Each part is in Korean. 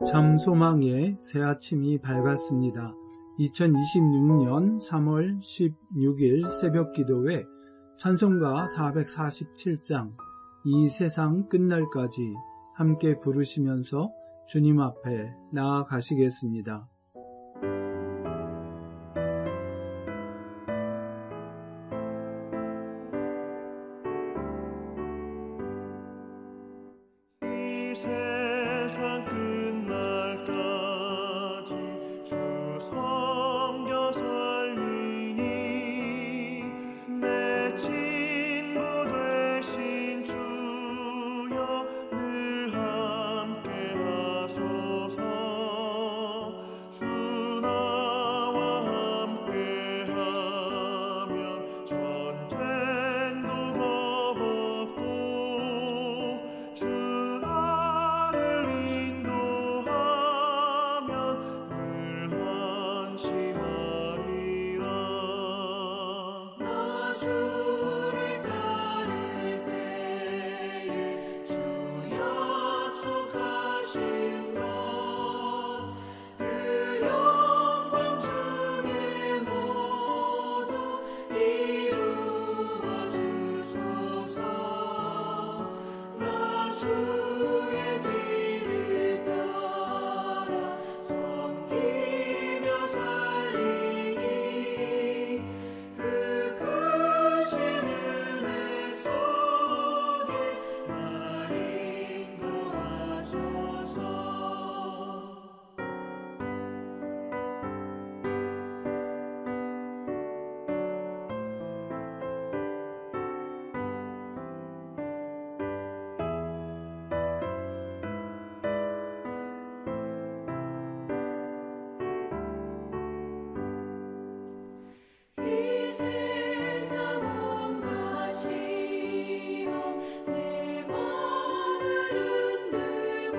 참 소망의 새 아침이 밝았습니다. 2026년 3월 16일 새벽 기도회 찬송가 447장 이 세상 끝날까지 함께 부르시면서 주님 앞에 나아가시겠습니다. 이 세상 끝날까지 주 섬겨 살리니 내 친구 되신 주여 늘 함께 하소서. 주 나와 함께 하면 전쟁도 겁없고 주 나를 인도하면 늘 안심하리라. 나 주를 따를 때에 주 약속하신 것 그 영광 중에 모두 이루어 주소서. 나 주의 뒤를 따라 섬기며 살리니 그 크신 은혜 속에 날 인도하소서. 이 세상 온갖 시험 내 맘을 흔들고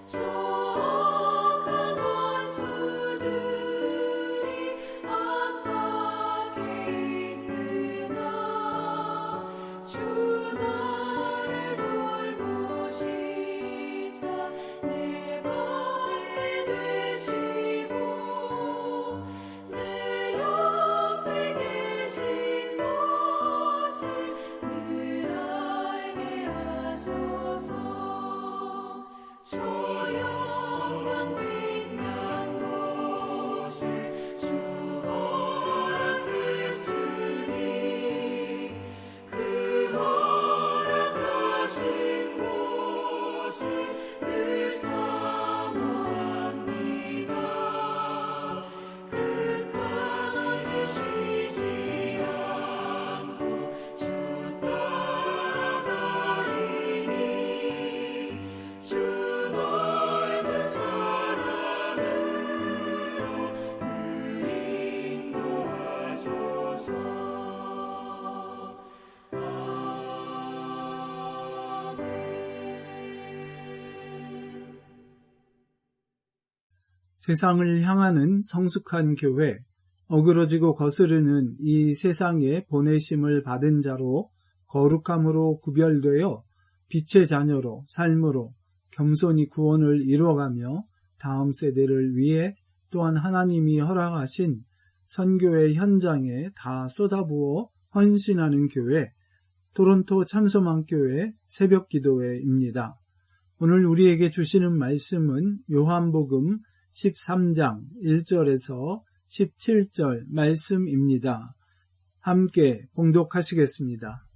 정악한 원수들이 압박해 있으나 주 나를 돌보시사 내 방패 되시고 내 옆에 계신 것을 늘 알게 하소서. 저 영광 빛난 곳에 주 허락했으니 그 허락하신 곳을 늘 사모합니다. 끝까지 쉬지 않고 주 따라가리니 주 넓은 사랑으로 늘 인도하소서. 아멘. 세상을 향하는 성숙한 교회, 어그러지고 거스르는 이 세상에 보내심을 받은 자로 거룩함으로 구별되어 빛의 자녀로 삶으로 겸손히 구원을 이루어가며 다음 세대를 위해 또한 하나님이 허락하신 선교의 현장에 다 쏟아부어 헌신하는 교회, 토론토 참소망교회 새벽 기도회입니다. 오늘 우리에게 주시는 말씀은 요한복음 13장 1절에서 17절 말씀입니다. 함께 봉독하시겠습니다.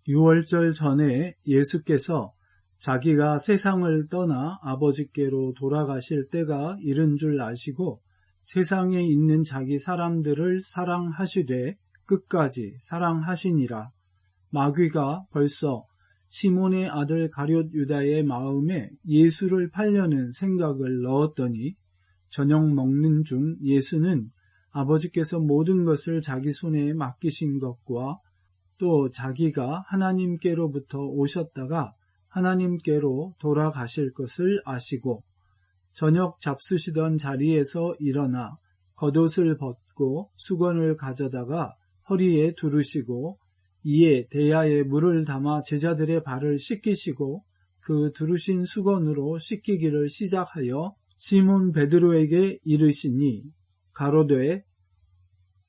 유월절 전에 예수께서 자기가 세상을 떠나 아버지께로 돌아가실 때가 이른 줄 아시고 세상에 있는 자기 사람들을 사랑하시되 끝까지 사랑하시니라. 마귀가 벌써 시몬의 아들 가룟 유다의 마음에 예수를 팔려는 생각을 넣었더니 저녁 먹는 중 예수는 아버지께서 모든 것을 자기 손에 맡기신 것과 또 자기가 하나님께로부터 오셨다가 하나님께로 돌아가실 것을 아시고 저녁 잡수시던 자리에서 일어나 겉옷을 벗고 수건을 가져다가 허리에 두르시고 이에 대야에 물을 담아 제자들의 발을 씻기시고 그 두르신 수건으로 씻기기를 시작하여 시몬 베드로에게 이르시니 가로되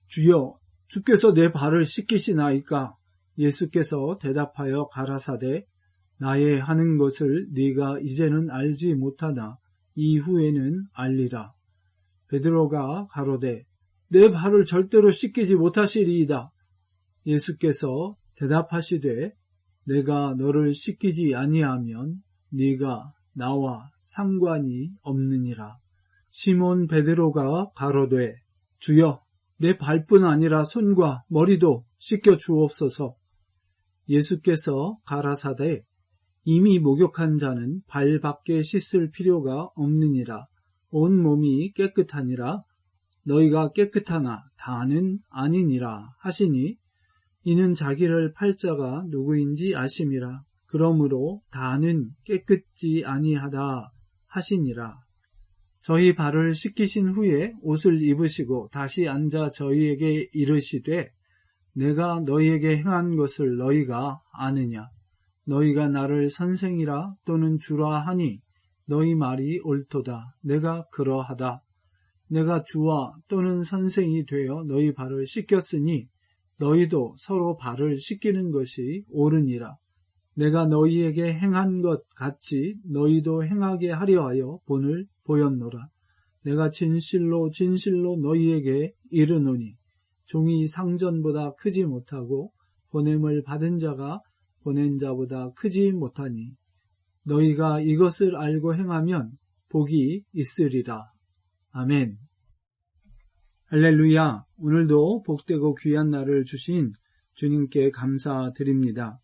주여 주께서 내 발을 씻기시나이까? 예수께서 대답하여 가라사대 나의 하는 것을 네가 이제는 알지 못하나 이후에는 알리라. 베드로가 가로되 내 발을 절대로 씻기지 못하시리이다. 예수께서 대답하시되 내가 너를 씻기지 아니하면 네가 나와 상관이 없느니라. 시몬 베드로가 가로되 주여 내 발뿐 아니라 손과 머리도 씻겨 주옵소서. 예수께서 가라사대 이미 목욕한 자는 발밖에 씻을 필요가 없느니라. 온 몸이 깨끗하니라. 너희가 깨끗하나 다는 아니니라 하시니 이는 자기를 팔 자가 누구인지 아심이라. 그러므로 다는 깨끗지 아니하다 하시니라. 저희 발을 씻기신 후에 옷을 입으시고 다시 앉아 저희에게 이르시되 내가 너희에게 행한 것을 너희가 아느냐. 너희가 나를 선생이라 또는 주라 하니 너희 말이 옳도다. 내가 그러하다. 내가 주와 또는 선생이 되어 너희 발을 씻겼으니 너희도 서로 발을 씻기는 것이 옳으니라. 내가 너희에게 행한 것 같이 너희도 행하게 하려 하여 본을 보였노라. 내가 진실로 진실로 너희에게 이르노니 종이 상전보다 크지 못하고 보냄을 받은 자가 보낸 자보다 크지 못하니 너희가 이것을 알고 행하면 복이 있으리라. 아멘. 할렐루야. 오늘도 복되고 귀한 날을 주신 주님께 감사드립니다.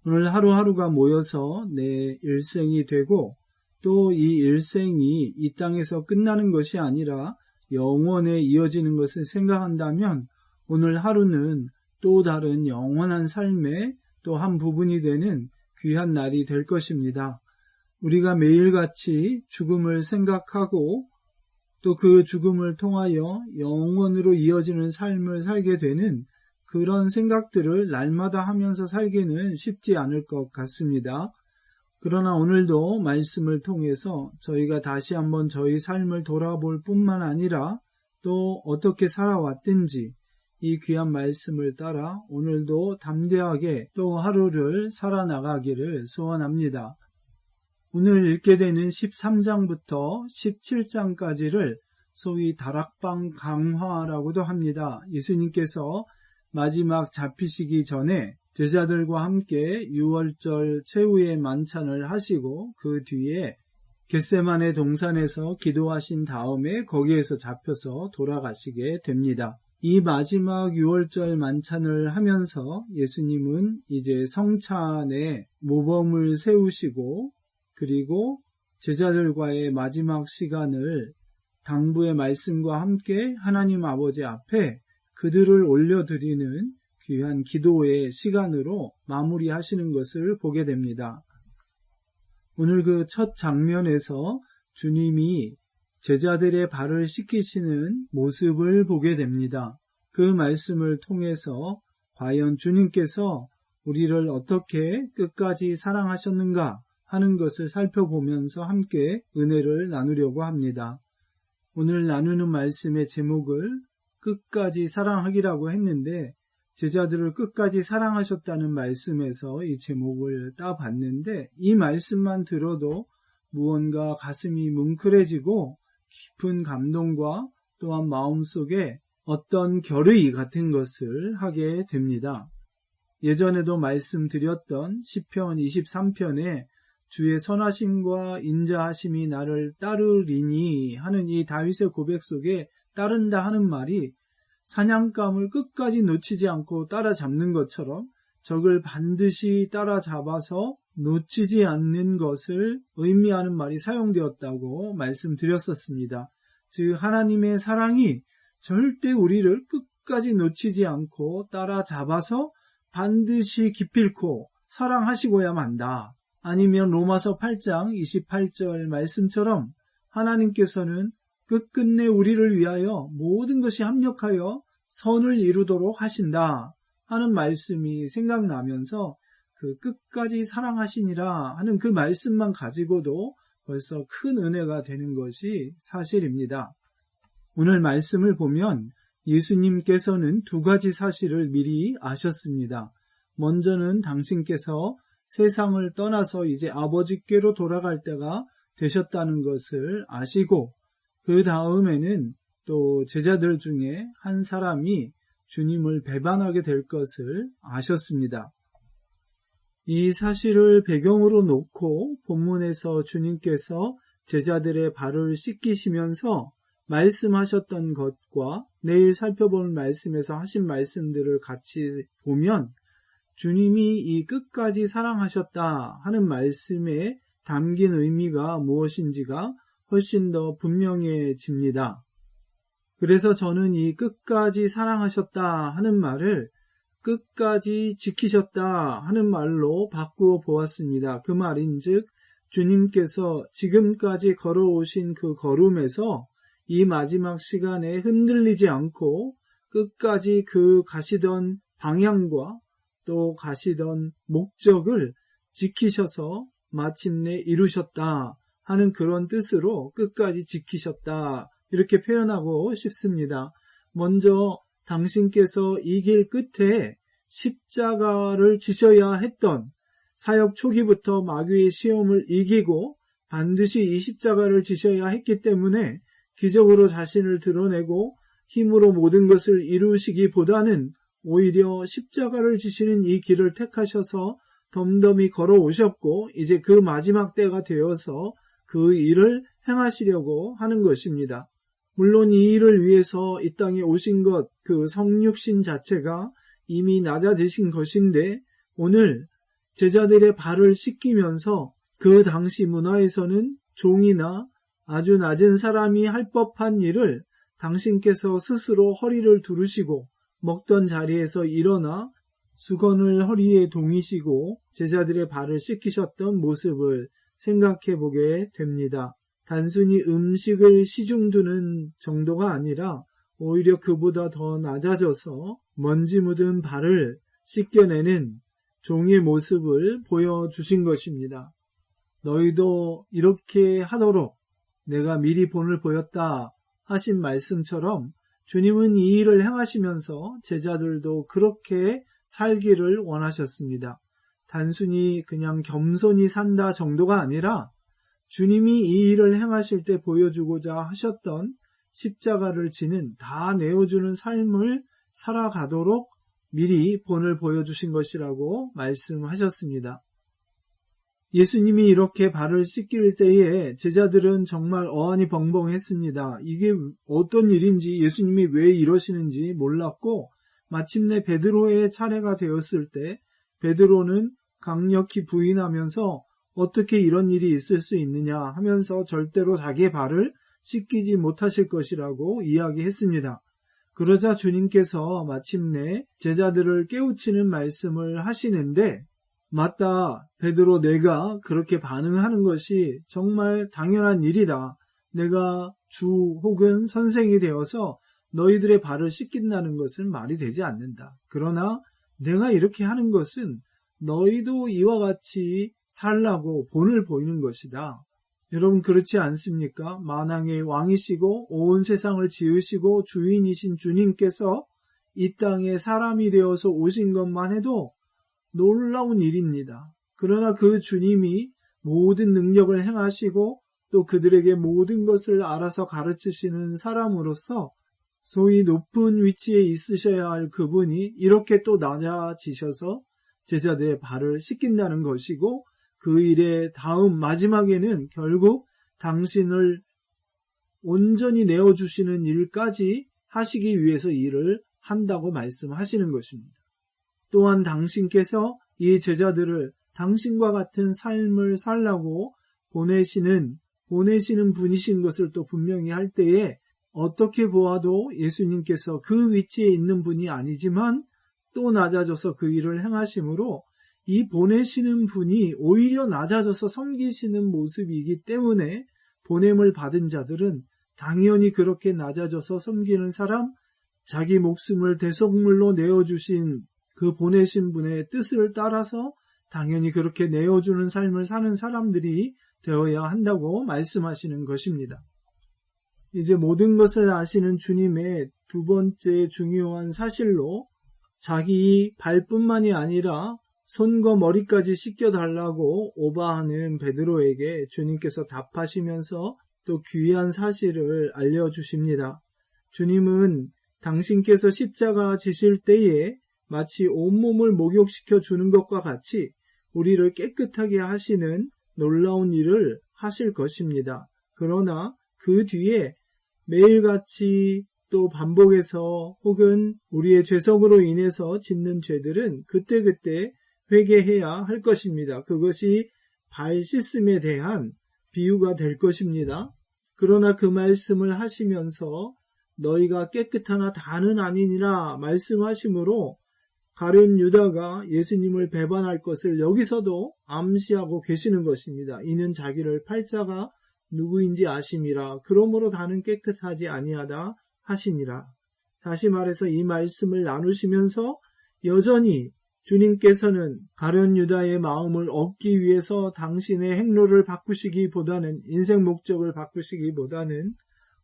오늘 하루하루가 모여서 내 일생이 되고 또 이 일생이 이 땅에서 끝나는 것이 아니라 영원에 이어지는 것을 생각한다면 오늘 하루는 또 다른 영원한 삶의 또 한 부분이 되는 귀한 날이 될 것입니다. 우리가 매일같이 죽음을 생각하고 또 그 죽음을 통하여 영원으로 이어지는 삶을 살게 되는 그런 생각들을 날마다 하면서 살기는 쉽지 않을 것 같습니다. 그러나 오늘도 말씀을 통해서 저희가 다시 한번 저희 삶을 돌아볼 뿐만 아니라 또 어떻게 살아왔든지 이 귀한 말씀을 따라 오늘도 담대하게 또 하루를 살아나가기를 소원합니다. 오늘 읽게 되는 13장부터 17장까지를 소위 다락방 강화라고도 합니다. 예수님께서 마지막 잡히시기 전에 제자들과 함께 유월절 최후의 만찬을 하시고 그 뒤에 겟세마네 동산에서 기도하신 다음에 거기에서 잡혀서 돌아가시게 됩니다. 이 마지막 유월절 만찬을 하면서 예수님은 이제 성찬에 모범을 세우시고 그리고 제자들과의 마지막 시간을 당부의 말씀과 함께 하나님 아버지 앞에 그들을 올려드리는 귀한 기도의 시간으로 마무리하시는 것을 보게 됩니다. 오늘 그 첫 장면에서 주님이 제자들의 발을 씻기시는 모습을 보게 됩니다. 그 말씀을 통해서 과연 주님께서 우리를 어떻게 끝까지 사랑하셨는가 하는 것을 살펴보면서 함께 은혜를 나누려고 합니다. 오늘 나누는 말씀의 제목을 끝까지 사랑하기라고 했는데 제자들을 끝까지 사랑하셨다는 말씀에서 이 제목을 따봤는데 이 말씀만 들어도 무언가 가슴이 뭉클해지고 깊은 감동과 또한 마음속에 어떤 결의 같은 것을 하게 됩니다. 예전에도 말씀드렸던 시편 23편에 주의 선하심과 인자하심이 나를 따르리니 하는 이 다윗의 고백 속에 따른다 하는 말이 사냥감을 끝까지 놓치지 않고 따라잡는 것처럼 적을 반드시 따라잡아서 놓치지 않는 것을 의미하는 말이 사용되었다고 말씀드렸었습니다. 즉 하나님의 사랑이 절대 우리를 끝까지 놓치지 않고 따라잡아서 반드시 기필코 사랑하시고야만 한다. 아니면 로마서 8장 28절 말씀처럼 하나님께서는 끝끝내 우리를 위하여 모든 것이 합력하여 선을 이루도록 하신다 하는 말씀이 생각나면서 그 그 끝까지 사랑하시니라 하는 그 말씀만 가지고도 벌써 큰 은혜가 되는 것이 사실입니다. 오늘 말씀을 보면 예수님께서는 두 가지 사실을 미리 아셨습니다. 먼저는 당신께서 세상을 떠나서 이제 아버지께로 돌아갈 때가 되셨다는 것을 아시고, 그 다음에는 또 제자들 중에 한 사람이 주님을 배반하게 될 것을 아셨습니다. 이 사실을 배경으로 놓고 본문에서 주님께서 제자들의 발을 씻기시면서 말씀하셨던 것과 내일 살펴볼 말씀에서 하신 말씀들을 같이 보면 주님이 이 끝까지 사랑하셨다 하는 말씀에 담긴 의미가 무엇인지가 훨씬 더 분명해집니다. 그래서 저는 이 끝까지 사랑하셨다 하는 말을 끝까지 지키셨다 하는 말로 바꾸어 보았습니다. 그 말인즉 주님께서 지금까지 걸어오신 그 걸음에서 이 마지막 시간에 흔들리지 않고 끝까지 그 가시던 방향과 또 가시던 목적을 지키셔서 마침내 이루셨다 하는 그런 뜻으로 끝까지 지키셨다 이렇게 표현하고 싶습니다. 먼저 당신께서 이 길 끝에 십자가를 지셔야 했던 사역 초기부터 마귀의 시험을 이기고 반드시 이 십자가를 지셔야 했기 때문에 기적으로 자신을 드러내고 힘으로 모든 것을 이루시기보다는 오히려 십자가를 지시는 이 길을 택하셔서 덤덤히 걸어오셨고 이제 그 마지막 때가 되어서 그 일을 행하시려고 하는 것입니다. 물론 이 일을 위해서 이 땅에 오신 것, 그 성육신 자체가 이미 낮아지신 것인데 오늘 제자들의 발을 씻기면서 그 당시 문화에서는 종이나 아주 낮은 사람이 할 법한 일을 당신께서 스스로 허리를 두르시고 먹던 자리에서 일어나 수건을 허리에 동이시고 제자들의 발을 씻기셨던 모습을 생각해 보게 됩니다. 단순히 음식을 시중두는 정도가 아니라 오히려 그보다 더 낮아져서 먼지 묻은 발을 씻겨내는 종의 모습을 보여주신 것입니다. 너희도 이렇게 하도록 내가 미리 본을 보였다 하신 말씀처럼 주님은 이 일을 행하시면서 제자들도 그렇게 살기를 원하셨습니다. 단순히 그냥 겸손히 산다 정도가 아니라 주님이 이 일을 행하실 때 보여주고자 하셨던 십자가를 지는 다 내어주는 삶을 살아가도록 미리 본을 보여주신 것이라고 말씀하셨습니다. 예수님이 이렇게 발을 씻길 때에 제자들은 정말 어안이 벙벙했습니다. 이게 어떤 일인지 예수님이 왜 이러시는지 몰랐고 마침내 베드로의 차례가 되었을 때 베드로는 강력히 부인하면서 어떻게 이런 일이 있을 수 있느냐 하면서 절대로 자기의 발을 씻기지 못하실 것이라고 이야기했습니다. 그러자 주님께서 마침내 제자들을 깨우치는 말씀을 하시는데 맞다, 베드로, 내가 그렇게 반응하는 것이 정말 당연한 일이다. 내가 주 혹은 선생이 되어서 너희들의 발을 씻긴다는 것은 말이 되지 않는다. 그러나 내가 이렇게 하는 것은 너희도 이와 같이 살라고 본을 보이는 것이다. 여러분 그렇지 않습니까? 만왕의 왕이시고 온 세상을 지으시고 주인이신 주님께서 이 땅에 사람이 되어서 오신 것만 해도 놀라운 일입니다. 그러나 그 주님이 모든 능력을 행하시고 또 그들에게 모든 것을 알아서 가르치시는 사람으로서 소위 높은 위치에 있으셔야 할 그분이 이렇게 또 낮아지셔서 제자들의 발을 씻긴다는 것이고 그 일의 다음 마지막에는 결국 당신을 온전히 내어주시는 일까지 하시기 위해서 일을 한다고 말씀하시는 것입니다. 또한 당신께서 이 제자들을 당신과 같은 삶을 살라고 보내시는 분이신 것을 또 분명히 할 때에 어떻게 보아도 예수님께서 그 위치에 있는 분이 아니지만 또 낮아져서 그 일을 행하심으로 이 보내시는 분이 오히려 낮아져서 섬기시는 모습이기 때문에 보냄을 받은 자들은 당연히 그렇게 낮아져서 섬기는 사람, 자기 목숨을 대속물로 내어주신 그 보내신 분의 뜻을 따라서 당연히 그렇게 내어주는 삶을 사는 사람들이 되어야 한다고 말씀하시는 것입니다. 이제 모든 것을 아시는 주님의 두 번째 중요한 사실로 자기 발뿐만이 아니라 손과 머리까지 씻겨달라고 오바하는 베드로에게 주님께서 답하시면서 또 귀한 사실을 알려주십니다. 주님은 당신께서 십자가 지실 때에 마치 온몸을 목욕시켜 주는 것과 같이 우리를 깨끗하게 하시는 놀라운 일을 하실 것입니다. 그러나 그 뒤에 매일같이 또 반복해서 혹은 우리의 죄성으로 인해서 짓는 죄들은 그때그때 회개해야 할 것입니다. 그것이 발 씻음에 대한 비유가 될 것입니다. 그러나 그 말씀을 하시면서 너희가 깨끗하나 다는 아니니라 말씀하시므로 가룟 유다가 예수님을 배반할 것을 여기서도 암시하고 계시는 것입니다. 이는 자기를 팔자가 누구인지 아심이라. 그러므로 다는 깨끗하지 아니하다 하시니라. 다시 말해서 이 말씀을 나누시면서 여전히 주님께서는 가룟 유다의 마음을 얻기 위해서 당신의 행로를 바꾸시기보다는, 인생 목적을 바꾸시기보다는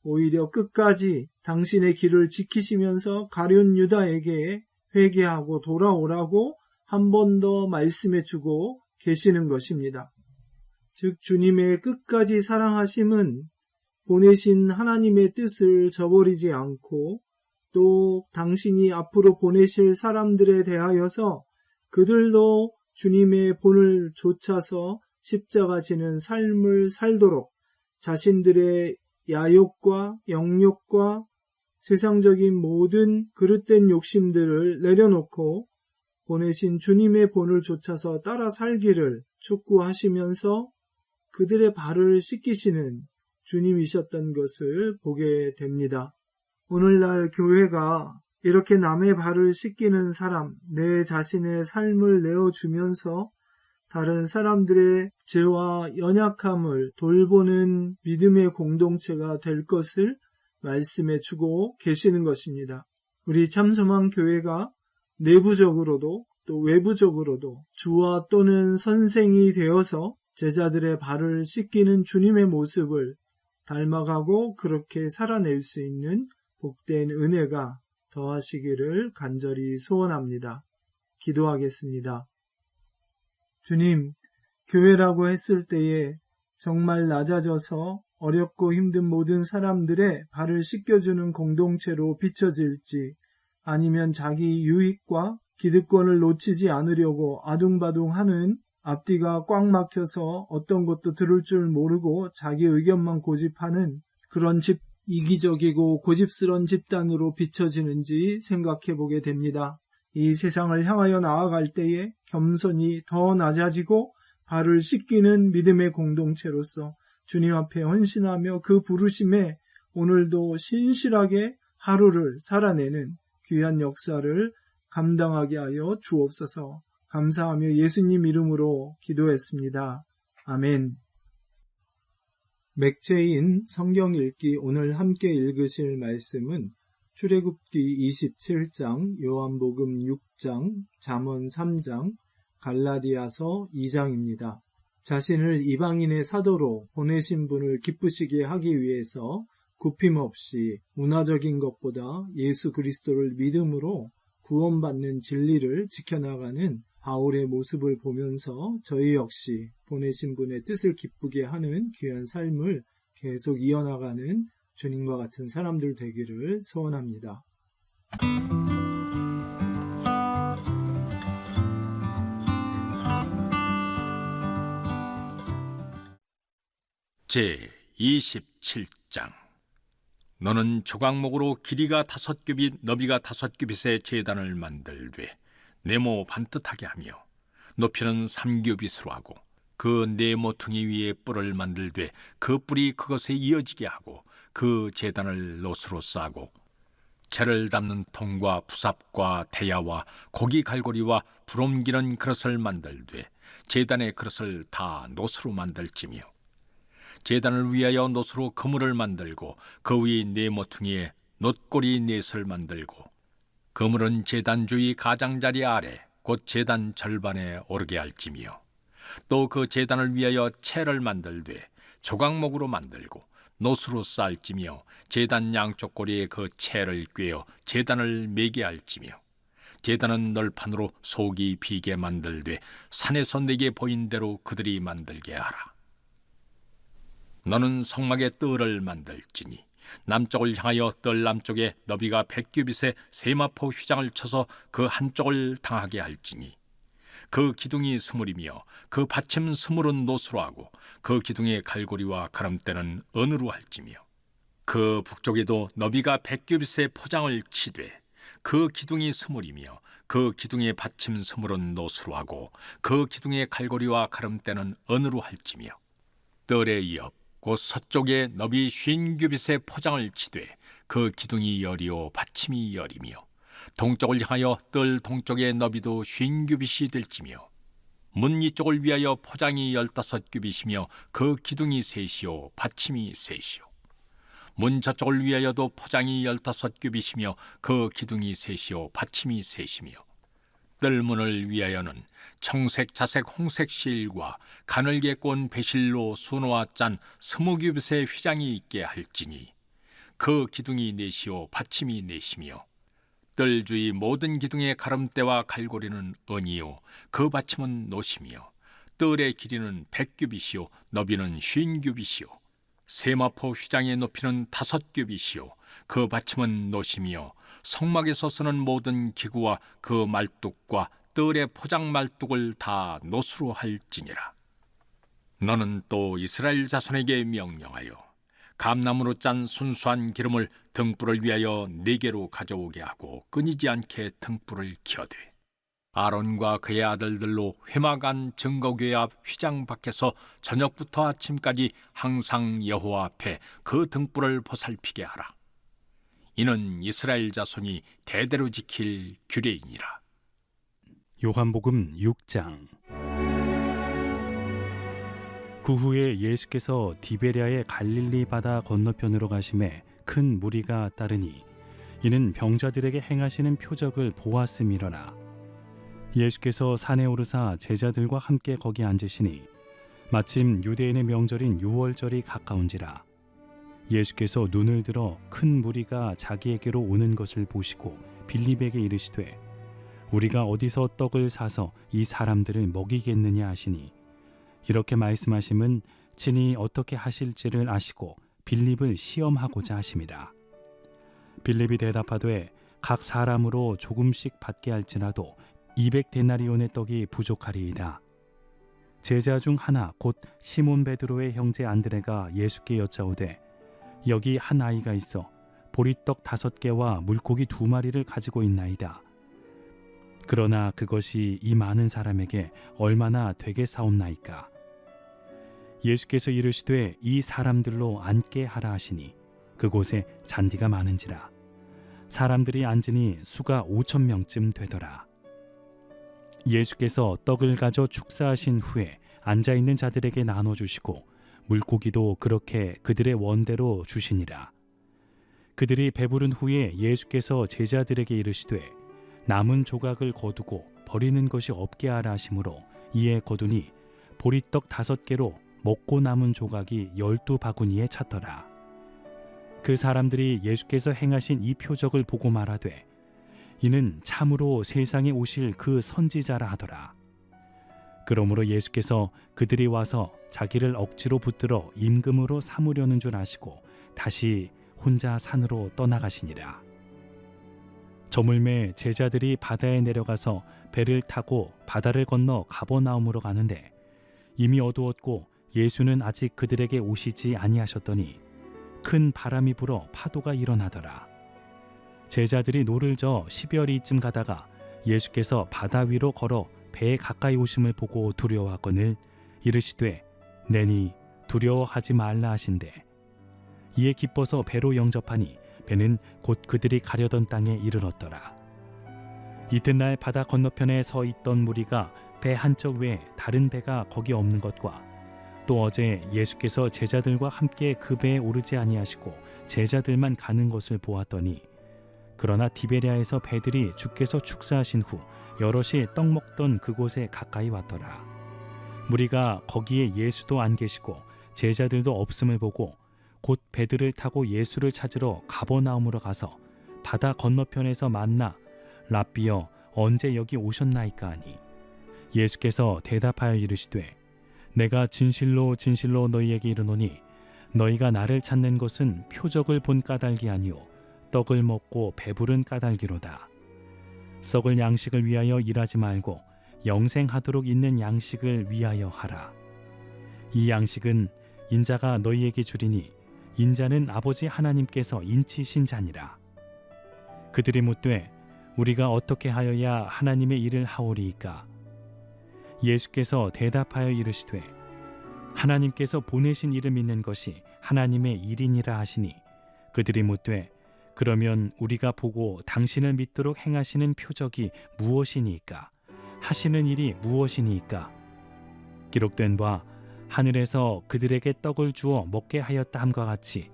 오히려 끝까지 당신의 길을 지키시면서 가룟 유다에게 회개하고 돌아오라고 한 번 더 말씀해 주고 계시는 것입니다. 즉 주님의 끝까지 사랑하심은 보내신 하나님의 뜻을 저버리지 않고 또 당신이 앞으로 보내실 사람들에 대하여서 그들도 주님의 본을 좇아서 십자가 지는 삶을 살도록 자신들의 야욕과 영욕과 세상적인 모든 그릇된 욕심들을 내려놓고 보내신 주님의 본을 좇아서 따라 살기를 촉구하시면서 그들의 발을 씻기시는 주님이셨던 것을 보게 됩니다. 오늘날 교회가 이렇게 남의 발을 씻기는 사람, 내 자신의 삶을 내어주면서 다른 사람들의 죄와 연약함을 돌보는 믿음의 공동체가 될 것을 말씀해 주고 계시는 것입니다. 우리 참소망교회가 내부적으로도 또 외부적으로도 주와 또는 선생이 되어서 제자들의 발을 씻기는 주님의 모습을 닮아가고 그렇게 살아낼 수 있는 복된 은혜가 더하시기를 간절히 소원합니다. 기도하겠습니다. 주님, 교회라고 했을 때에 정말 낮아져서 어렵고 힘든 모든 사람들의 발을 씻겨주는 공동체로 비춰질지 아니면 자기 유익과 기득권을 놓치지 않으려고 아둥바둥하는 앞뒤가 꽉 막혀서 어떤 것도 들을 줄 모르고 자기 의견만 고집하는 그런 이기적이고 고집스러운 집단으로 비춰지는지 생각해 보게 됩니다. 이 세상을 향하여 나아갈 때에 겸손히 더 낮아지고 발을 씻기는 믿음의 공동체로서 주님 앞에 헌신하며 그 부르심에 오늘도 신실하게 하루를 살아내는 귀한 역사를 감당하게 하여 주옵소서. 감사하며 예수님 이름으로 기도했습니다. 아멘. 맥체인 성경 읽기 오늘 함께 읽으실 말씀은 출애굽기 27장, 요한복음 6장, 잠언 3장, 갈라디아서 2장입니다. 자신을 이방인의 사도로 보내신 분을 기쁘시게 하기 위해서 굽힘없이 문화적인 것보다 예수 그리스도를 믿음으로 구원받는 진리를 지켜나가는 바울의 모습을 보면서 저희 역시 보내신 분의 뜻을 기쁘게 하는 귀한 삶을 계속 이어나가는 주님과 같은 사람들 되기를 소원합니다. 제27장 너는 조각목으로 길이가 5규빗, 너비가 5규빗의 제단을 만들되 네모 반듯하게 하며 높이는 3규빗으로 하고 그 네모퉁이 위에 뿔을 만들되 그 뿔이 그것에 이어지게 하고 그 제단을 놋으로 싸고 채를 담는 통과 부삽과 대야와 고기 갈고리와 불 옮기는 그릇을 만들되 제단의 그릇을 다 놋으로 만들지며 제단을 위하여 놋으로 그물을 만들고 그 위 네모퉁이에 놋꼬리 넷을 만들고 그물은 제단 주위 가장자리 아래 곧 제단 절반에 오르게 할지며 또 그 제단을 위하여 채를 만들되 조각목으로 만들고 노수로 쌓을지며 제단 양쪽 고리에 그 채를 꿰어 제단을 매게 할지며 제단은 널판으로 속이 비게 만들되 산에서 내게 보인 대로 그들이 만들게 하라. 너는 성막에 뜰을 만들지니 남쪽을 향하여 뜰 남쪽에 너비가 100규빗의 세마포 휘장을 쳐서 그 한쪽을 당하게 할지니 그 기둥이 스물이며 그 받침 스물은 노수로 하고 그 기둥의 갈고리와 가름대는 은으로 할지며 그 북쪽에도 너비가 100규빗의 포장을 치되 그 기둥이 스물이며 그 기둥의 받침 스물은 노수로 하고 그 기둥의 갈고리와 가름대는 은으로 할지며 뜰의 옆 곧 서쪽에 너비 50규빗의 포장을 치되 그 기둥이 열이요 받침이 열이며 동쪽을 향하여 뜰 동쪽의 너비도 50규빗이 될지며 문 이쪽을 위하여 포장이 15규빗이며 그 기둥이 셋이요 받침이 셋이요 문 저쪽을 위하여도 포장이 15규빗이며 그 기둥이 셋이요 받침이 셋이며 뜰문을 위하여는 청색, 자색, 홍색 실과 가늘게 꼰 배실로 수놓아 짠 20규빗의 휘장이 있게 할지니 그 기둥이 넷이요 받침이 넷이며 뜰 주위 모든 기둥의 가름대와 갈고리는 은이요 그 받침은 노시며 뜰의 길이는 100규빗이요 너비는 50규빗이요 세마포 휘장의 높이는 5규빗이요 그 받침은 노시며 성막에서 쓰는 모든 기구와 그 말뚝과 뜰의 포장 말뚝을 다 노수로 할지니라. 너는 또 이스라엘 자손에게 명령하여 감나무로 짠 순수한 기름을 등불을 위하여 4개로 가져오게 하고 끊이지 않게 등불을 켜되 아론과 그의 아들들로 회막 안 증거궤 앞 휘장 밖에서 저녁부터 아침까지 항상 여호와 앞에 그 등불을 보살피게 하라. 이는 이스라엘 자손이 대대로 지킬 규례이니라. 요한복음 6장. 그 후에 예수께서 디베랴의 갈릴리 바다 건너편으로 가심에 큰 무리가 따르니 이는 병자들에게 행하시는 표적을 보았음이로라. 예수께서 산에 오르사 제자들과 함께 거기 앉으시니 마침 유대인의 명절인 유월절이 가까운지라. 예수께서 눈을 들어 큰 무리가 자기에게로 오는 것을 보시고 빌립에게 이르시되 우리가 어디서 떡을 사서 이 사람들을 먹이겠느냐 하시니 이렇게 말씀하심은 친히 어떻게 하실지를 아시고 빌립을 시험하고자 하심이라. 빌립이 대답하되 각 사람으로 조금씩 받게 할지라도 200데나리온의 떡이 부족하리이다. 제자 중 하나 곧 시몬 베드로의 형제 안드레가 예수께 여짜오되 여기 한 아이가 있어 보리떡 5개와 물고기 2마리를 가지고 있나이다. 그러나 그것이 이 많은 사람에게 얼마나 되겠사옵나이까. 예수께서 이르시되 이 사람들로 앉게 하라 하시니 그곳에 잔디가 많은지라. 사람들이 앉으니 수가 5,000명쯤 되더라. 예수께서 떡을 가져 축사하신 후에 앉아있는 자들에게 나눠주시고 물고기도 그렇게 그들의 원대로 주시니라. 그들이 배부른 후에 예수께서 제자들에게 이르시되 남은 조각을 거두고 버리는 것이 없게 하라 하시므로 이에 거두니 보리떡 5개로 먹고 남은 조각이 12바구니에 찼더라. 그 사람들이 예수께서 행하신 이 표적을 보고 말하되 이는 참으로 세상에 오실 그 선지자라 하더라. 그러므로 예수께서 그들이 와서 자기를 억지로 붙들어 임금으로 삼으려는 줄 아시고 다시 혼자 산으로 떠나가시니라. 저물매 제자들이 바다에 내려가서 배를 타고 바다를 건너 가버나움으로 가는데 이미 어두웠고 예수는 아직 그들에게 오시지 아니하셨더니 큰 바람이 불어 파도가 일어나더라. 제자들이 노를 저 10여리쯤 가다가 예수께서 바다 위로 걸어 배에 가까이 오심을 보고 두려워하거늘 이르시되 내니 두려워하지 말라 하신대. 이에 기뻐서 배로 영접하니 배는 곧 그들이 가려던 땅에 이르렀더라. 이튿날 바다 건너편에 서 있던 무리가 배 한쪽 외에 다른 배가 거기 없는 것과 또 어제 예수께서 제자들과 함께 그 배에 오르지 아니하시고 제자들만 가는 것을 보았더니 그러나 디베랴에서 배들이 주께서 축사하신 후 여럿이 떡 먹던 그곳에 가까이 왔더라. 무리가 거기에 예수도 안 계시고 제자들도 없음을 보고 곧 배들을 타고 예수를 찾으러 가버나움으로 가서 바다 건너편에서 만나 랍비여 언제 여기 오셨나이까 하니, 예수께서 대답하여 이르시되 내가 진실로 진실로 너희에게 이르노니 너희가 나를 찾는 것은 표적을 본 까닭이 아니요 떡을 먹고 배부른 까닭이로다. 썩을 양식을 위하여 일하지 말고 영생하도록 있는 양식을 위하여 하라. 이 양식은 인자가 너희에게 주리니 인자는 아버지 하나님께서 인치신 자니라. 그들이 묻되 우리가 어떻게 하여야 하나님의 일을 하오리이까? 예수께서 대답하여 이르시되 하나님께서 보내신 이를 믿는 것이 하나님의 일이니라 하시니, 그들이 묻되 그러면 우리가 보고 당신을 믿도록 행하시는 표적이 무엇이니이까? 하시는 일이 무엇이니이까? 기록된 바 하늘에서 그들에게 떡을 주어 먹게 하였다 함과 같이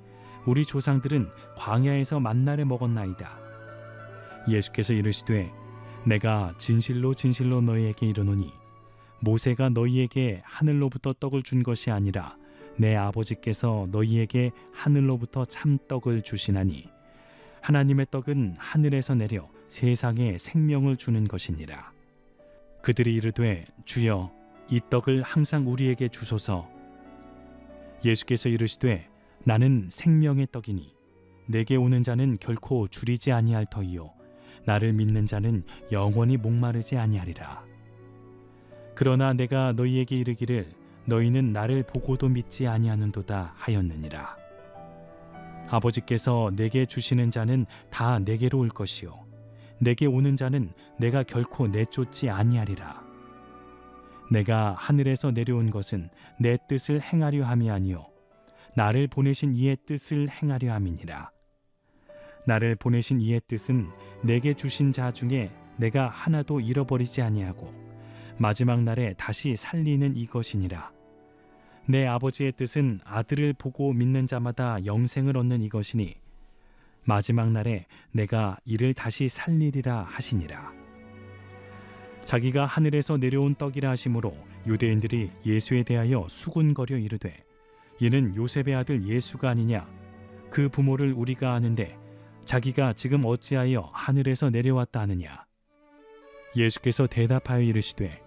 우리 조상들은 광야에서 만나를 먹었나이다. 예수께서 이르시되 내가 진실로 진실로 너희에게 이르노니 모세가 너희에게 하늘로부터 떡을 준 것이 아니라 내 아버지께서 너희에게 하늘로부터 참 떡을 주시나니, 하나님의 떡은 하늘에서 내려 세상에 생명을 주는 것이니라. 그들이 이르되 주여 이 떡을 항상 우리에게 주소서. 예수께서 이르시되 나는 생명의 떡이니 내게 오는 자는 결코 줄이지 아니할 터이요 나를 믿는 자는 영원히 목마르지 아니하리라. 그러나 내가 너희에게 이르기를 너희는 나를 보고도 믿지 아니하는도다 하였느니라. 아버지께서 내게 주시는 자는 다 내게로 올 것이요 내게 오는 자는 내가 결코 내쫓지 아니하리라. 내가 하늘에서 내려온 것은 내 뜻을 행하려 함이 아니요 나를 보내신 이의 뜻을 행하려 함이니라. 나를 보내신 이의 뜻은 내게 주신 자 중에 내가 하나도 잃어버리지 아니하고 마지막 날에 다시 살리는 이것이니라. 내 아버지의 뜻은 아들을 보고 믿는 자마다 영생을 얻는 이것이니 마지막 날에 내가 이를 다시 살리리라 하시니라. 자기가 하늘에서 내려온 떡이라 하심으로 유대인들이 예수에 대하여 수군거려 이르되 이는 요셉의 아들 예수가 아니냐? 그 부모를 우리가 아는데 자기가 지금 어찌하여 하늘에서 내려왔다 하느냐? 예수께서 대답하여 이르시되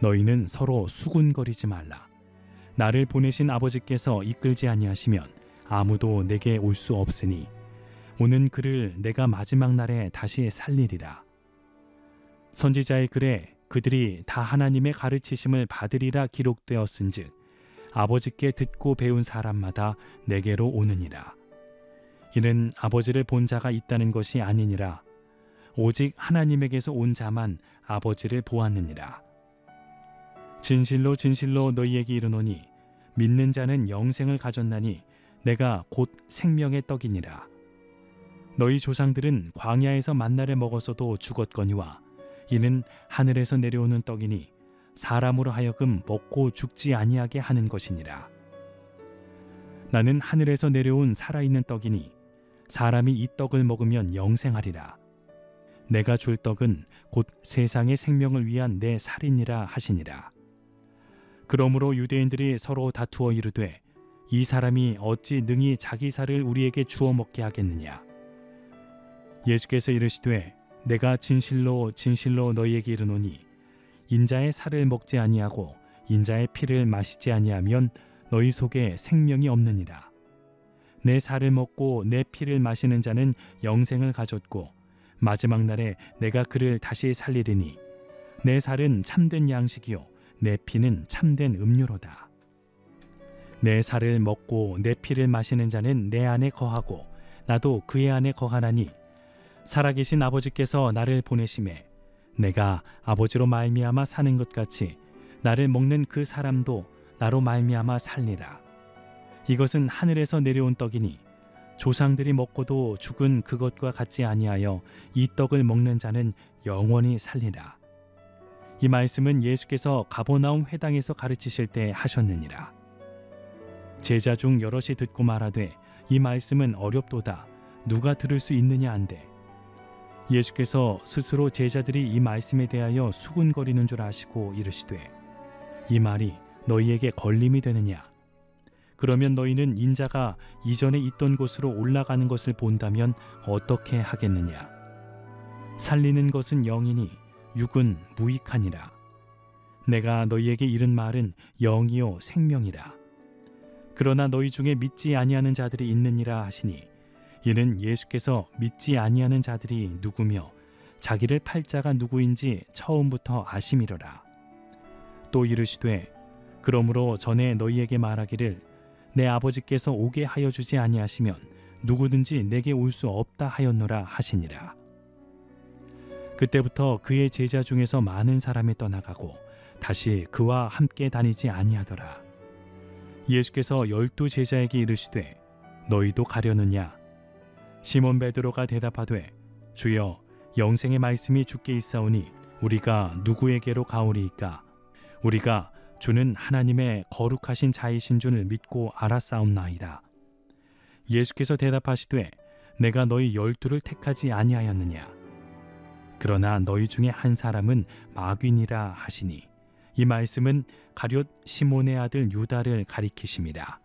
너희는 서로 수군거리지 말라. 나를 보내신 아버지께서 이끌지 아니하시면 아무도 내게 올 수 없으니 오는 그를 내가 마지막 날에 다시 살리리라. 선지자의 글에 그들이 다 하나님의 가르치심을 받으리라 기록되었은즉 아버지께 듣고 배운 사람마다 내게로 오느니라. 이는 아버지를 본 자가 있다는 것이 아니니라. 오직 하나님에게서 온 자만 아버지를 보았느니라. 진실로 진실로 너희에게 이르노니 믿는 자는 영생을 가졌나니 내가 곧 생명의 떡이니라. 너희 조상들은 광야에서 만나를 먹었어도 죽었거니와 이는 하늘에서 내려오는 떡이니 사람으로 하여금 먹고 죽지 아니하게 하는 것이니라. 나는 하늘에서 내려온 살아있는 떡이니 사람이 이 떡을 먹으면 영생하리라. 내가 줄 떡은 곧 세상의 생명을 위한 내 살이니라 하시니라. 그러므로 유대인들이 서로 다투어 이르되 이 사람이 어찌 능히 자기 살을 우리에게 주어 먹게 하겠느냐? 예수께서 이르시되 내가 진실로 진실로 너희에게 이르노니 인자의 살을 먹지 아니하고 인자의 피를 마시지 아니하면 너희 속에 생명이 없느니라. 내 살을 먹고 내 피를 마시는 자는 영생을 가졌고 마지막 날에 내가 그를 다시 살리리니 내 살은 참된 양식이요 내 피는 참된 음료로다. 내 살을 먹고 내 피를 마시는 자는 내 안에 거하고 나도 그의 안에 거하나니 살아계신 아버지께서 나를 보내심에 내가 아버지로 말미암아 사는 것 같이 나를 먹는 그 사람도 나로 말미암아 살리라. 이것은 하늘에서 내려온 떡이니 조상들이 먹고도 죽은 그것과 같지 아니하여 이 떡을 먹는 자는 영원히 살리라. 이 말씀은 예수께서 가버나움 회당에서 가르치실 때 하셨느니라. 제자 중 여럿이 듣고 말하되 이 말씀은 어렵도다 누가 들을 수 있느냐 한데 예수께서 스스로 제자들이 이 말씀에 대하여 수군거리는 줄 아시고 이르시되 이 말이 너희에게 걸림이 되느냐? 그러면 너희는 인자가 이전에 있던 곳으로 올라가는 것을 본다면 어떻게 하겠느냐? 살리는 것은 영이니 육은 무익하니라. 내가 너희에게 이른 말은 영이요 생명이라. 그러나 너희 중에 믿지 아니하는 자들이 있느니라 하시니 이는 예수께서 믿지 아니하는 자들이 누구며 자기를 팔 자가 누구인지 처음부터 아심이로라. 또 이르시되 그러므로 전에 너희에게 말하기를 내 아버지께서 오게 하여 주지 아니하시면 누구든지 내게 올 수 없다 하였노라 하시니라. 그때부터 그의 제자 중에서 많은 사람이 떠나가고 다시 그와 함께 다니지 아니하더라. 예수께서 12 제자에게 이르시되 너희도 가려느냐? 시몬 베드로가 대답하되 주여 영생의 말씀이 주께 있사오니 우리가 누구에게로 가오리이까? 우리가 주는 하나님의 거룩하신 자이신 줄 믿고 알았사옵나이다. 예수께서 대답하시되 내가 너희 12를 택하지 아니하였느냐? 그러나 너희 중에 한 사람은 마귀니라 하시니 이 말씀은 가룟 시몬의 아들 유다를 가리키심이라.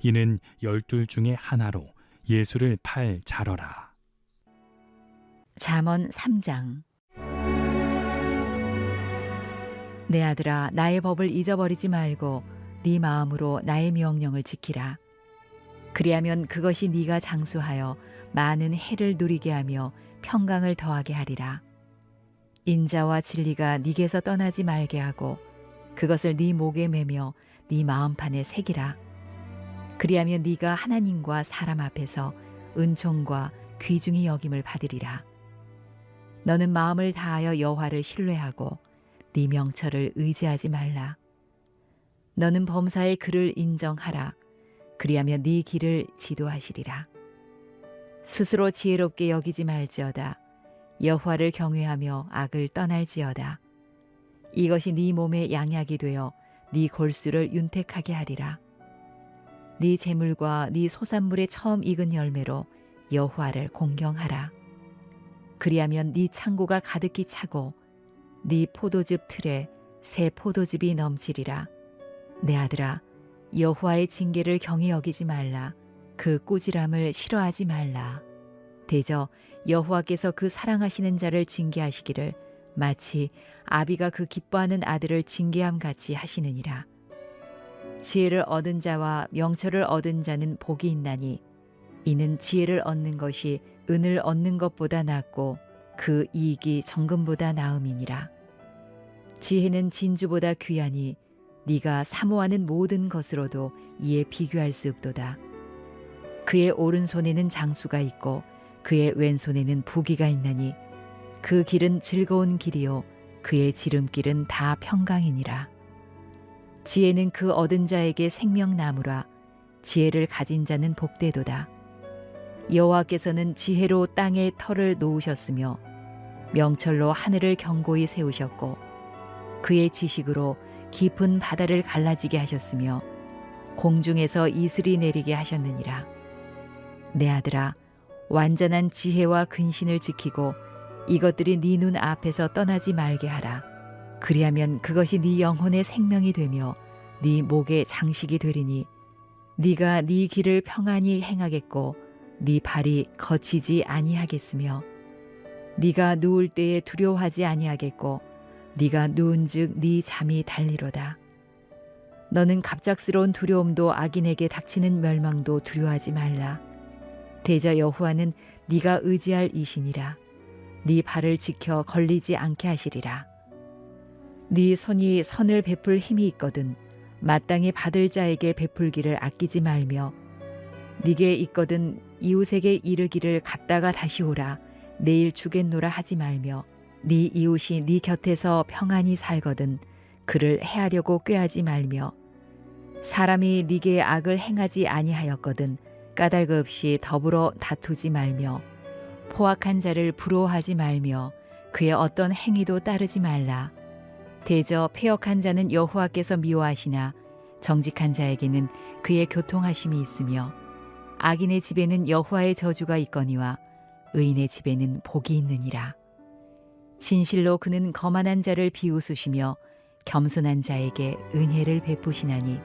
이는 12 중에 하나로 예수를 팔 자러라. 잠언 3장. 내 아들아, 나의 법을 잊어버리지 말고 네 마음으로 나의 명령을 지키라. 그리하면 그것이 네가 장수하여 많은 해를 누리게 하며 평강을 더하게 하리라. 인자와 진리가 네게서 떠나지 말게 하고 그것을 네 목에 매며 네 마음판에 새기라. 그리하면 네가 하나님과 사람 앞에서 은총과 귀중히 여김을 받으리라. 너는 마음을 다하여 여호와를 신뢰하고 네 명철을 의지하지 말라. 너는 범사의 그를 인정하라. 그리하면 네 길을 지도하시리라. 스스로 지혜롭게 여기지 말지어다. 여호와를 경외하며 악을 떠날지어다. 이것이 네 몸의 양약이 되어 네 골수를 윤택하게 하리라. 네 재물과 네 소산물의 처음 익은 열매로 여호와를 공경하라. 그리하면 네 창고가 가득히 차고 네 포도즙 틀에 새 포도즙이 넘치리라. 내 아들아, 여호와의 징계를 경히 여기지 말라. 그 꾸지람을 싫어하지 말라. 대저 여호와께서 그 사랑하시는 자를 징계하시기를 마치 아비가 그 기뻐하는 아들을 징계함 같이 하시느니라. 지혜를 얻은 자와 명철을 얻은 자는 복이 있나니 이는 지혜를 얻는 것이 은을 얻는 것보다 낫고 그 이익이 정금보다 나음이니라. 지혜는 진주보다 귀하니 네가 사모하는 모든 것으로도 이에 비교할 수 없도다. 그의 오른손에는 장수가 있고 그의 왼손에는 부귀가 있나니 그 길은 즐거운 길이요 그의 지름길은 다 평강이니라. 지혜는 그 얻은 자에게 생명나무라. 지혜를 가진 자는 복되도다. 여호와께서는 지혜로 땅에 터를 놓으셨으며 명철로 하늘을 견고히 세우셨고 그의 지식으로 깊은 바다를 갈라지게 하셨으며 공중에서 이슬이 내리게 하셨느니라. 내 아들아, 완전한 지혜와 근신을 지키고 이것들이 네 눈 앞에서 떠나지 말게 하라. 그리하면 그것이 네 영혼의 생명이 되며 네 목의 장식이 되리니 네가 네 길을 평안히 행하겠고 네 발이 거치지 아니하겠으며 네가 누울 때에 두려워하지 아니하겠고 네가 누운즉 네 잠이 달리로다. 너는 갑작스러운 두려움도 악인에게 닥치는 멸망도 두려워하지 말라. 대저 여호와는 네가 의지할 이시니라. 네 발을 지켜 걸리지 않게 하시리라. 네 손이 선을 베풀 힘이 있거든 마땅히 받을 자에게 베풀기를 아끼지 말며 네게 있거든 이웃에게 이르기를 갔다가 다시 오라 내일 주겠노라 하지 말며 네 이웃이 네 곁에서 평안히 살거든 그를 해하려고 꾀하지 말며 사람이 네게 악을 행하지 아니하였거든 까닭 없이 더불어 다투지 말며 포악한 자를 부러워하지 말며 그의 어떤 행위도 따르지 말라. 대저 패역한 자는 여호와께서 미워하시나 정직한 자에게는 그의 교통하심이 있으며 악인의 집에는 여호와의 저주가 있거니와 의인의 집에는 복이 있느니라. 진실로 그는 거만한 자를 비웃으시며 겸손한 자에게 은혜를 베푸시나니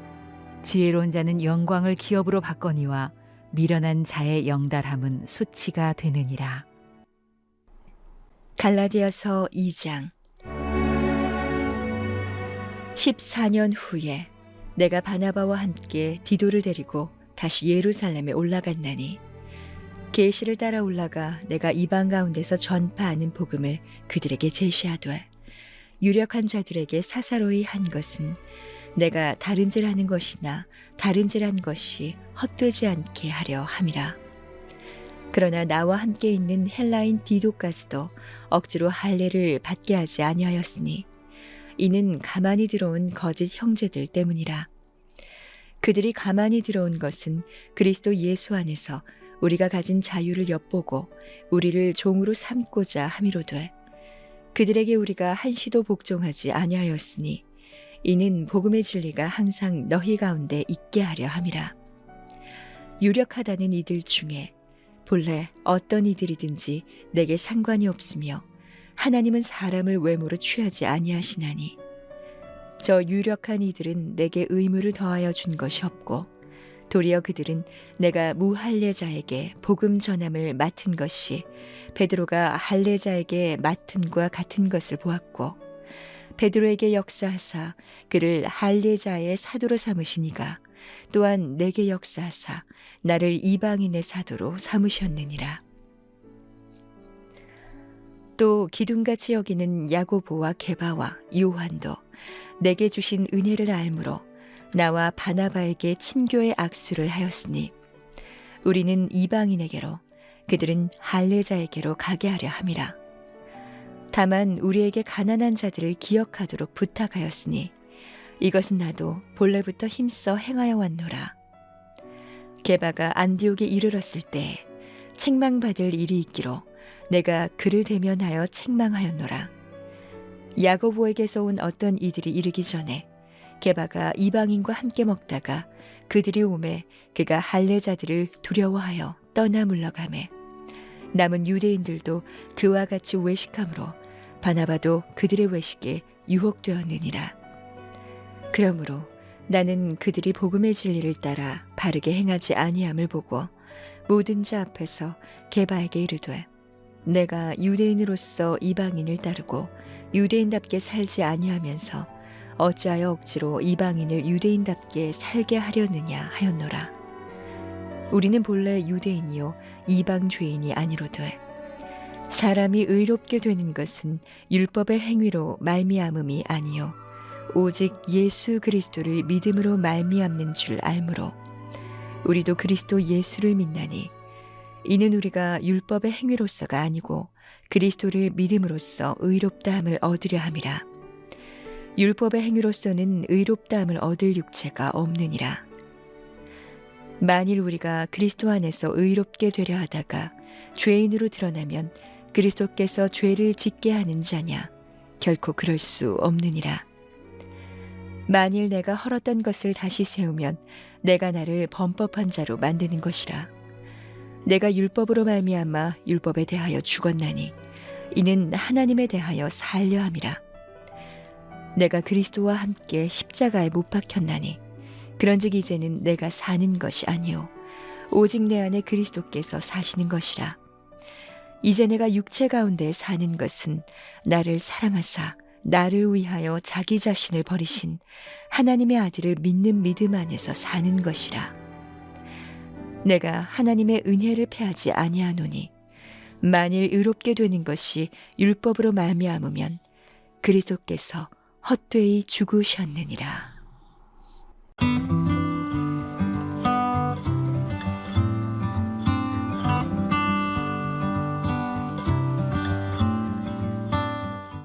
지혜로운 자는 영광을 기업으로 받거니와 미련한 자의 영달함은 수치가 되느니라. 갈라디아서 2장. 14년 후에 내가 바나바와 함께 디도를 데리고 다시 예루살렘에 올라갔나니 계시를 따라 올라가 내가 이방 가운데서 전파하는 복음을 그들에게 제시하되 유력한 자들에게 사사로이 한 것은 내가 다른질하는 것이나 다른질한 것이 헛되지 않게 하려 함이라. 그러나 나와 함께 있는 헬라인 디도까지도 억지로 할례를 받게 하지 아니하였으니 이는 가만히 들어온 거짓 형제들 때문이라. 그들이 가만히 들어온 것은 그리스도 예수 안에서 우리가 가진 자유를 엿보고 우리를 종으로 삼고자 함이로되 그들에게 우리가 한시도 복종하지 아니하였으니 이는 복음의 진리가 항상 너희 가운데 있게 하려 함이라. 유력하다는 이들 중에 본래 어떤 이들이든지 내게 상관이 없으며 하나님은 사람을 외모로 취하지 아니하시나니 저 유력한 이들은 내게 의무를 더하여 준 것이 없고 도리어 그들은 내가 무할례자에게 복음 전함을 맡은 것이 베드로가 할례자에게 맡음과 같은 것을 보았고 베드로에게 역사하사 그를 할례자의 사도로 삼으시니가 또한 내게 역사하사 나를 이방인의 사도로 삼으셨느니라. 또 기둥같이 여기는 야고보와 게바와 요한도 내게 주신 은혜를 알므로 나와 바나바에게 친교의 악수를 하였으니 우리는 이방인에게로 그들은 할례자에게로 가게 하려 함이라. 다만 우리에게 가난한 자들을 기억하도록 부탁하였으니 이것은 나도 본래부터 힘써 행하여 왔노라. 게바가 안디옥에 이르렀을 때 책망받을 일이 있기로 내가 그를 대면하여 책망하였노라. 야고보에게서 온 어떤 이들이 이르기 전에 게바가 이방인과 함께 먹다가 그들이 오매 그가 할례자들을 두려워하여 떠나 물러가매 남은 유대인들도 그와 같이 외식함으로 바나바도 그들의 외식에 유혹되었느니라. 그러므로 나는 그들이 복음의 진리를 따라 바르게 행하지 아니함을 보고 모든 자 앞에서 게바에게 이르되 내가 유대인으로서 이방인을 따르고 유대인답게 살지 아니하면서 어찌하여 억지로 이방인을 유대인답게 살게 하려느냐 하였노라. 우리는 본래 유대인이요 이방 죄인이 아니로되 사람이 의롭게 되는 것은 율법의 행위로 말미암음이 아니요 오직 예수 그리스도를 믿음으로 말미암는 줄 알므로 우리도 그리스도 예수를 믿나니 이는 우리가 율법의 행위로서가 아니고 그리스도를 믿음으로써 의롭다함을 얻으려 함이라. 율법의 행위로서는 의롭다함을 얻을 육체가 없느니라. 만일 우리가 그리스도 안에서 의롭게 되려 하다가 죄인으로 드러나면 그리스도께서 죄를 짓게 하는 자냐? 결코 그럴 수 없느니라. 만일 내가 헐었던 것을 다시 세우면 내가 나를 범법한 자로 만드는 것이라. 내가 율법으로 말미암아 율법에 대하여 죽었나니 이는 하나님에 대하여 살려 함이라. 내가 그리스도와 함께 십자가에 못 박혔나니 그런즉 이제는 내가 사는 것이 아니요 오직 내 안에 그리스도께서 사시는 것이라. 이제 내가 육체 가운데 사는 것은 나를 사랑하사 나를 위하여 자기 자신을 버리신 하나님의 아들을 믿는 믿음 안에서 사는 것이라. 내가 하나님의 은혜를 패하지 아니하노니 만일 의롭게 되는 것이 율법으로 말미암으면 그리스도께서 헛되이 죽으셨느니라.